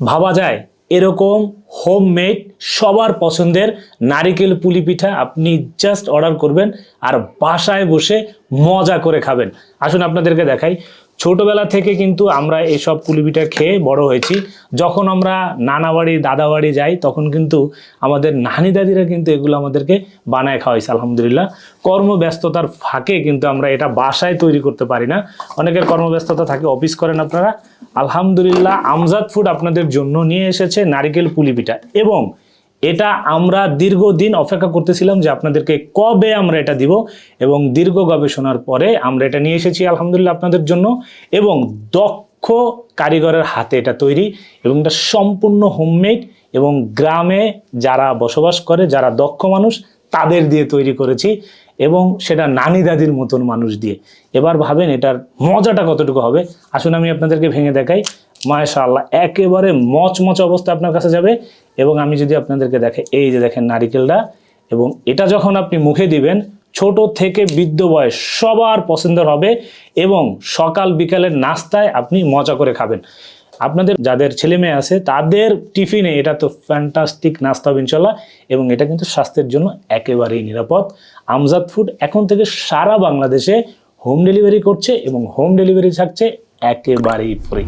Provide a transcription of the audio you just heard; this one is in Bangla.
ভাবা যায় এরকম হোমমেড সবার পছন্দের নারিকেল পুলি পিঠা আপনি জাস্ট অর্ডার করবেন আর বাসায় বসে মজা করে খাবেন। আসুন আপনাদেরকে দেখাই। ছোটবেলা থেকে কিন্তু আমরা এইসব পুলি পিঠা খেয়ে বড় হয়েছি। যখন আমরা নানা বাড়ি দাদা বাড়ি যাই তখন কিন্তু আমাদের নানি দাদিরা কিন্তু এগুলো আমাদেরকে বানায় খাওয়াইছে। আলহামদুলিল্লাহ, কর্মব্যস্ততার ফাঁকে কিন্তু আমরা এটা বাসায় তৈরি করতে পারি না। অনেকের কর্মব্যস্ততা থাকে, অফিস করেন আপনারা। আলহামদুলিল্লাহ, আমজাদ ফুড আপনাদের জন্য নিয়ে এসেছে নারিকেল পুলি পিঠা, এবং এটা আমরা দীর্ঘদিন অপেক্ষা করতেছিলাম যে আপনাদেরকে কবে আমরা এটা দিব, এবং দীর্ঘ গবেষণার পরে আমরা এটা নিয়ে এসেছি আলহামদুলিল্লাহ আপনাদের জন্য। এবং দক্ষ কারিগরের হাতে এটা তৈরি, এবং এটা সম্পূর্ণ হোমমেড, এবং গ্রামে যারা বসবাস করে, যারা দক্ষ মানুষ, তাদের দিয়ে তৈরি করেছি, এবং সেটা নানি দাদির মতন মানুষ দিয়ে। এবার ভাবেন এটার মজাটা কতটুকু হবে। আসুন আমি আপনাদেরকে ভেঙে দেখাই। মাশাআল্লাহ, একেবারে মচমচ অবস্থা আপনার কাছে যাবে। এবং আমি যদি আপনাদেরকে দেখে, এই যে দেখেন নারিকেলটা, এবং এটা যখন আপনি মুখে দিবেন, ছোট থেকে বৃদ্ধ বয়স সবার পছন্দের হবে, এবং সকাল বিকালের নাস্তায় আপনি মজা করে খাবেন। আপনাদের যাদের ছেলে মেয়ে আছে তাদের টিফিনে এটা তো ফ্যান্টাস্টিক নাস্তা হবে ইনশাল্লাহ, এবং এটা কিন্তু স্বাস্থ্যের জন্য একেবারেই নিরাপদ। আমজাদ ফুড এখন থেকে সারা বাংলাদেশে হোম ডেলিভারি করছে, এবং হোম ডেলিভারি থাকছে একেবারেই ফ্রি।